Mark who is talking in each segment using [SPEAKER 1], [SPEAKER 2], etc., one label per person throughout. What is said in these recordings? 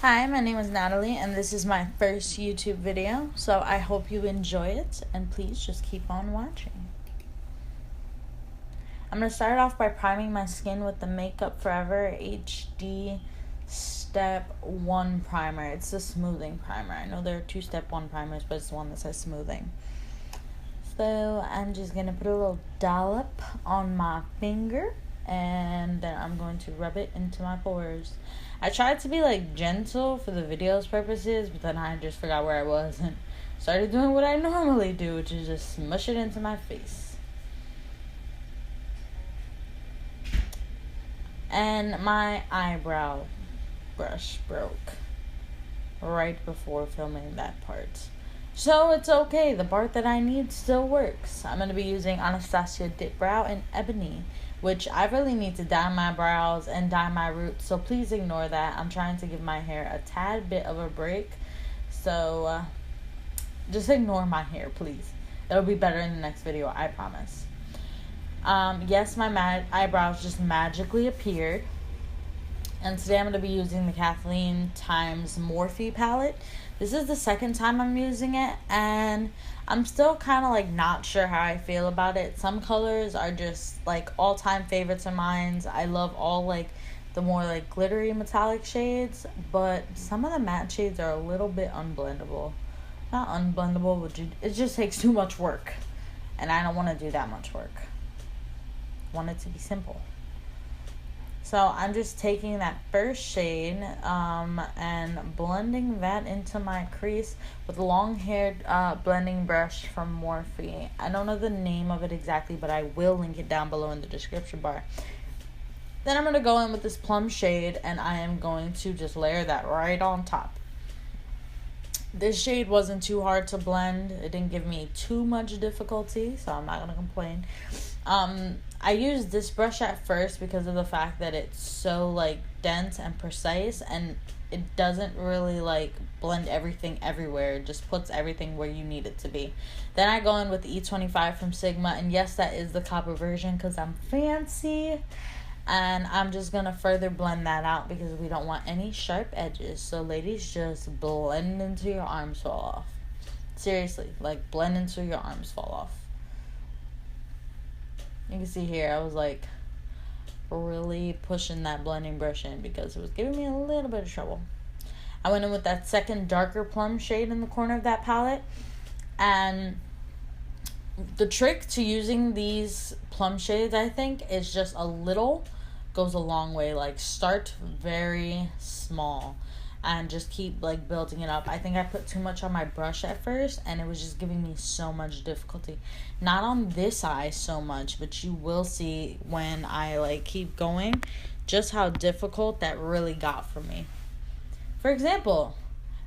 [SPEAKER 1] Hi, my name is Natalie, and this is my first YouTube video, so I hope you enjoy it, and please just keep on watching. I'm going to start off by priming my skin with the Makeup Forever HD Step 1 primer. It's the smoothing primer. I know there are 2 Step 1 primers, but it's the one that says smoothing. So I'm just going to put a little dollop on my finger, and then I'm going to rub it into my pores. I tried to be like gentle for the video's purposes, but then I just forgot where I was and started doing what I normally do, which is just smush it into my face. And my eyebrow brush broke right before filming that part. So it's okay, the part that I need still works. I'm going to be using ABH Dipbrow in Ebony, which I really need to dye my brows and dye my roots, so please ignore that. I'm trying to give my hair a tad bit of a break, so just ignore my hair, please. It'll be better in the next video, I promise. Yes, my eyebrows just magically appeared, and today I'm going to be using the Kathleen x Morphe palette. This is the second time I'm using it, and I'm still kind of like not sure how I feel about it. Some colors are just like all-time favorites of mine. I love all like the more like glittery metallic shades, but some of the matte shades are a little bit unblendable. Not unblendable, but it just takes too much work, and I don't want to do that much work. I want it to be simple. So I'm just taking that first shade and blending that into my crease with a long-haired blending brush from Morphe. I don't know the name of it exactly, but I will link it down below in the description bar. Then I'm going to go in with this plum shade, and I am going to just layer that right on top. This shade wasn't too hard to blend. It didn't give me too much difficulty, so I'm not going to complain. I used this brush at first because of the fact that it's so like dense and precise, and it doesn't really like blend everything everywhere. It just puts everything where you need it to be. Then I go in with the E25 from Sigma, and yes, that is the copper version because I'm fancy. And I'm just going to further blend that out because we don't want any sharp edges. So ladies, just blend until your arms fall off. Seriously, like blend until your arms fall off. You can see here, I was like really pushing that blending brush in because it was giving me a little bit of trouble. I went in with that second darker plum shade in the corner of that palette. And the trick to using these plum shades, I think, is just a little goes a long way. Like start very small and just keep like building it up. I think I put too much on my brush at first, and it was just giving me so much difficulty. Not on this eye so much, but you will see when I like keep going just how difficult that really got for me. For example,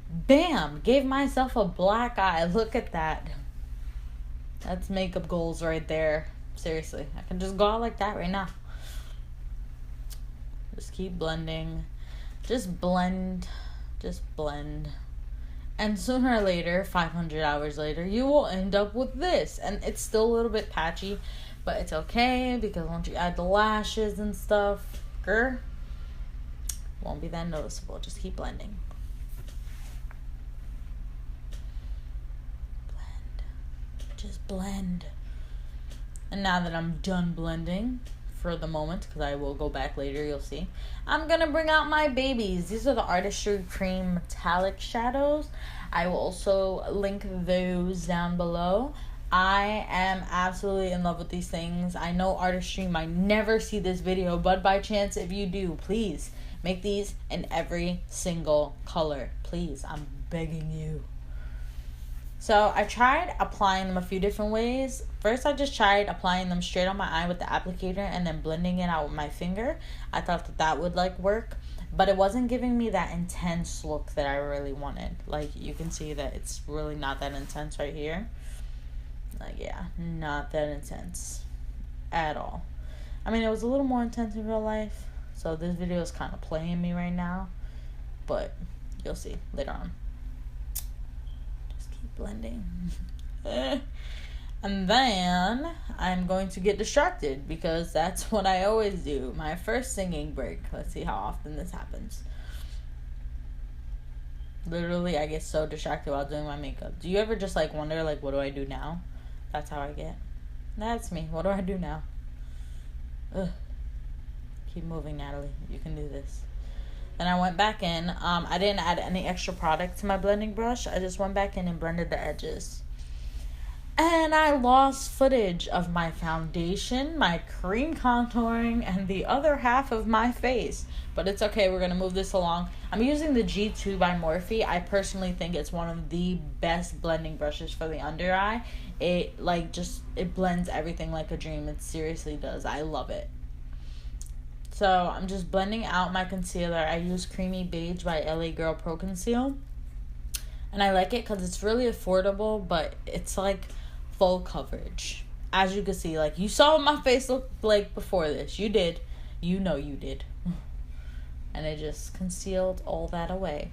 [SPEAKER 1] bam, gave myself a black eye. Look at that. That's makeup goals right there. Seriously, I can just go out like that right now. Just keep blending. Just blend. Just blend. And sooner or later, 500 hours later, you will end up with this. And it's still a little bit patchy, but it's okay because once you add the lashes and stuff, won't be that noticeable. Just keep blending. Just blend. And now that I'm done blending for the moment, because I will go back later, you'll see, I'm gonna bring out my babies. These are the Artistry cream metallic shadows. I will also link those down below. I am absolutely in love with these things. I know Artistry might never see this video, but by chance if you do, please make these in every single color. Please, I'm begging you. So I tried applying them a few different ways. First, I just tried applying them straight on my eye with the applicator and then blending it out with my finger. I thought that that would like work, but it wasn't giving me that intense look that I really wanted. Like you can see that it's really not that intense right here. Like yeah, not that intense at all. I mean, it was a little more intense in real life, so this video is kind of playing me right now, but you'll see later on. Blending. And then I'm going to get distracted because that's what I always do. My first singing break. Let's see how often this happens. Literally, I get so distracted while doing my makeup. Do you ever just, like, wonder, like, what do I do now? That's how I get. That's me. What do I do now? Ugh. Keep moving, Natalie. You can do this. Then I went back in. I didn't add any extra product to my blending brush. I just went back in and blended the edges. And I lost footage of my foundation, my cream contouring, and the other half of my face. But it's okay. We're going to move this along. I'm using the G2 by Morphe. I personally think it's one of the best blending brushes for the under eye. It, like, just, it blends everything like a dream. It seriously does. I love it. So, I'm just blending out my concealer. I use Creamy Beige by LA Girl Pro Conceal. And I like it because it's really affordable, but it's, like, full coverage. As you can see, like, you saw what my face looked like before this. You did. You know you did. And it just concealed all that away.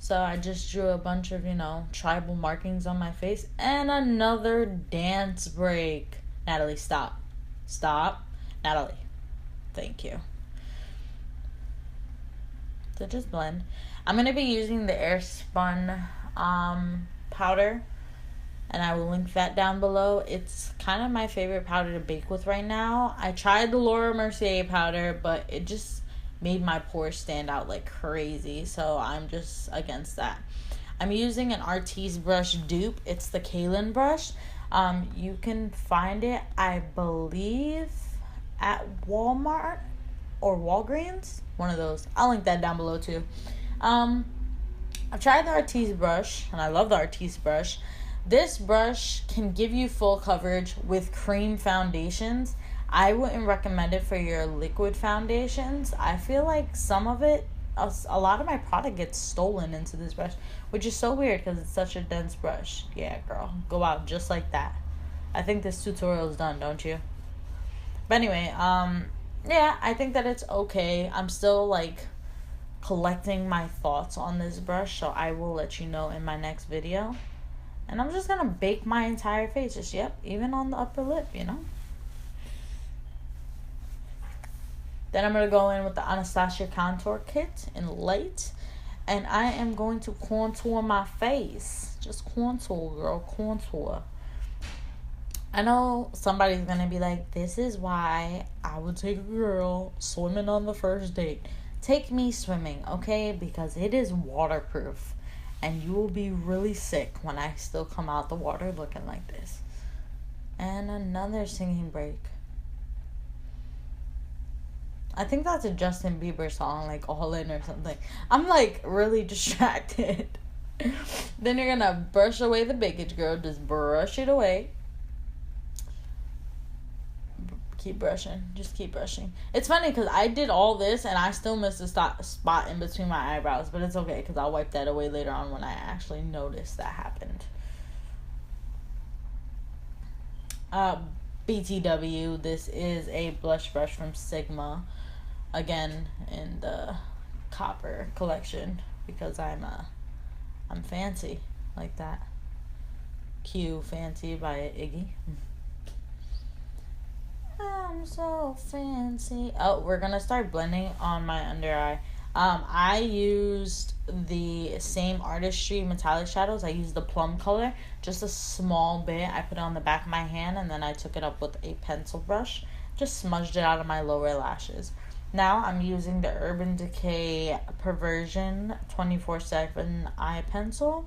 [SPEAKER 1] So I just drew a bunch of, you know, tribal markings on my face. And another dance break. Natalie, stop. Stop. Natalie. Thank you. So just blend. I'm going to be using the Airspun powder. And I will link that down below. It's kind of my favorite powder to bake with right now. I tried the Laura Mercier powder, but it just made my pores stand out like crazy. So I'm just against that. I'm using an Artistry brush dupe. It's the Jaclyn brush. You can find it, I believe, at Walmart or Walgreens. One of those. I'll link that down below too. I've tried the Artistry brush, and I love the Artistry brush. This brush can give you full coverage with cream foundations. I wouldn't recommend it for your liquid foundations. I feel like some of it, a lot of my product gets stolen into this brush, which is so weird because it's such a dense brush. Yeah, girl, go out just like that. I think this tutorial is done, don't you? But anyway, yeah, I think that it's okay. I'm still, like, collecting my thoughts on this brush, so I will let you know in my next video. And I'm just going to bake my entire face. Just, yep, even on the upper lip, you know. Then I'm going to go in with the Anastasia Contour Kit in Light. And I am going to contour my face. Just contour, girl, contour. I know somebody's going to be like, this is why I would take a girl swimming on the first date. Take me swimming, okay? Because it is waterproof. And you will be really sick when I still come out the water looking like this. And another singing break. I think that's a Justin Bieber song, like All In or something. I'm, like, really distracted. Then you're going to brush away the bakage, girl. Just brush it away. Keep brushing. Just keep brushing. It's funny because I did all this and I still missed a spot in between my eyebrows. But it's okay because I'll wipe that away later on when I actually notice that happened. BTW. This is a blush brush from Sigma. Again, in the copper collection. Because I'm fancy like that. Q Fancy by Iggy. I'm so fancy. Oh, we're gonna start blending on my under eye. I used the same Artistry metallic shadows. I used the plum color, just a small bit. I put it on the back of my hand and then I took it up with a pencil brush. Just smudged it out of my lower lashes. Now I'm using the Urban Decay Perversion 24/7 eye pencil.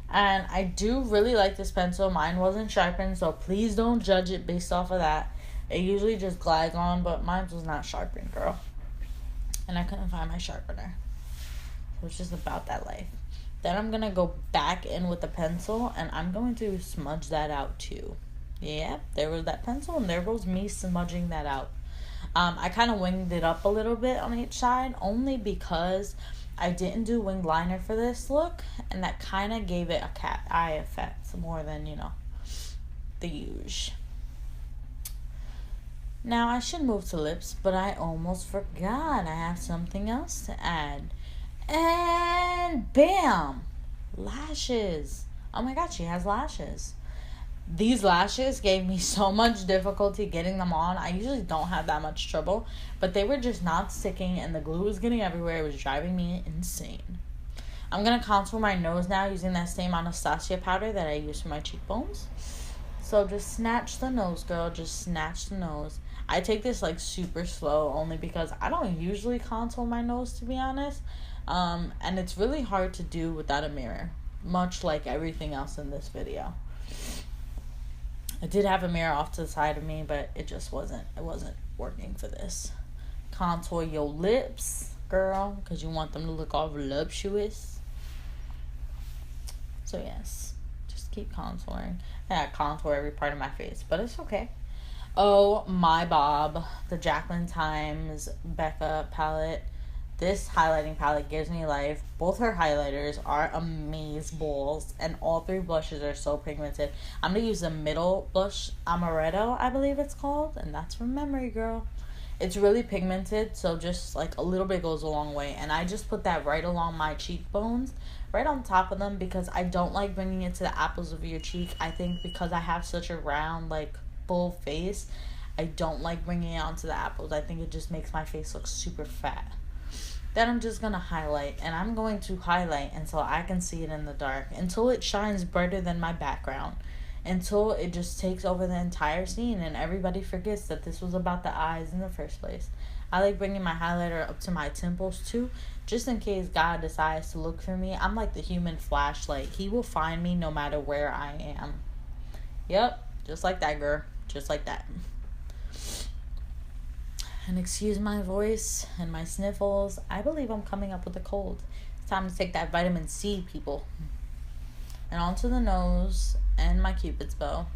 [SPEAKER 1] And I do really like this pencil. Mine wasn't sharpened, so please don't judge it based off of that. It usually just glides on, but mine was not sharpened, girl. And I couldn't find my sharpener. So it's just about that life. Then I'm going to go back in with the pencil, and I'm going to smudge that out too. Yeah, there was that pencil, and there goes me smudging that out. I kind of winged it up a little bit on each side, only because I didn't do winged liner for this look, and that kind of gave it a cat eye effect more than, you know, the usual. Now, I should move to lips, but I almost forgot. I have something else to add. And bam! Lashes. Oh my god, she has lashes. These lashes gave me so much difficulty getting them on. I usually don't have that much trouble, but they were just not sticking and the glue was getting everywhere. It was driving me insane. I'm going to contour my nose now using that same Anastasia powder that I use for my cheekbones. So just snatch the nose, girl. Just snatch the nose. I take this like super slow only because I don't usually contour my nose, to be honest. And it's really hard to do without a mirror, much like everything else in this video. I did have a mirror off to the side of me, but it wasn't working for this. Contour your lips, girl, because you want them to look all voluptuous. So yes, just keep contouring. I contour every part of my face, but it's okay. Oh my Bob, the Jaclyn times Becca palette. This highlighting palette gives me life. Both her highlighters are amazeballs, and all three blushes are so pigmented. I'm going to use the middle blush, Amaretto, I believe it's called, and that's from memory, girl. It's really pigmented, so just like a little bit goes a long way. And I just put that right along my cheekbones, right on top of them, because I don't like bringing it to the apples of your cheek. I think because I have such a round, like, full face, I don't like bringing it onto the apples. I think it just makes my face look super fat. Then I'm just going to highlight, and I'm going to highlight until I can see it in the dark, until it shines brighter than my background, until it just takes over the entire scene and everybody forgets that this was about the eyes in the first place. I like bringing my highlighter up to my temples too, just in case God decides to look for me. I'm like the human flashlight. He will find me no matter where I am. Yep, just like that, girl. Just like that. And excuse my voice and my sniffles. I believe I'm coming up with a cold. It's time to take that vitamin C, people. And onto the nose and my Cupid's bow.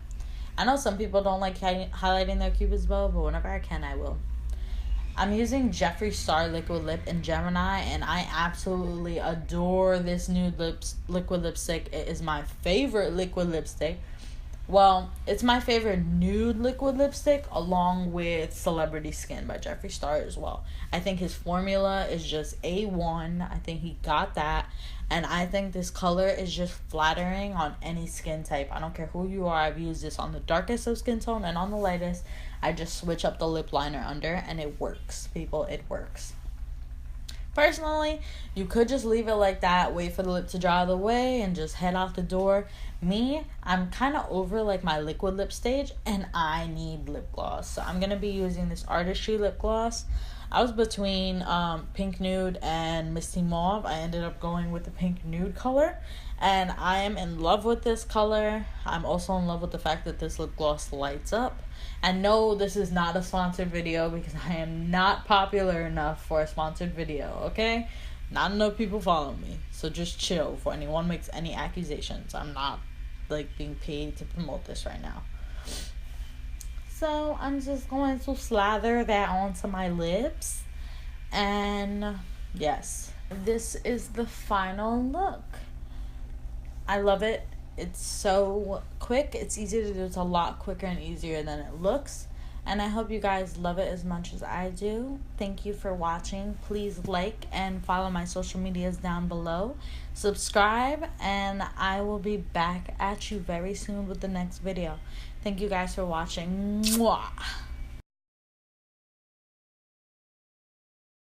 [SPEAKER 1] I know some people don't like highlighting their Cupid's bow, but whenever I can, I will. I'm using Jeffree Star Liquid Lip in Gemini, and I absolutely adore this Nude liquid lipstick. It is my favorite liquid lipstick. Well, it's my favorite nude liquid lipstick, along with Celebrity Skin by Jeffree Star as well. I think his formula is just A1. I think he got that. And I think this color is just flattering on any skin type. I don't care who you are. I've used this on the darkest of skin tone and on the lightest. I just switch up the lip liner under, and it works, people. It works. Personally, you could just leave it like that, wait for the lip to dry out of the way, and just head out the door. Me, I'm kind of over like my liquid lip stage, and I need lip gloss. So I'm going to be using this Artistry lip gloss. I was between Pink Nude and Misty Mauve. I ended up going with the Pink Nude color, and I am in love with this color. I'm also in love with the fact that this lip gloss lights up. And no, this is not a sponsored video because I am not popular enough for a sponsored video, okay? Not enough people follow me. So just chill before anyone makes any accusations. I'm not, like, being paid to promote this right now. So I'm just going to slather that onto my lips. And yes, this is the final look. I love it. It's so quick. It's easy to do. It's a lot quicker and easier than it looks. And I hope you guys love it as much as I do. Thank you for watching. Please like and follow my social medias down below. Subscribe, and I will be back at you very soon with the next video. Thank you guys for watching. Muah.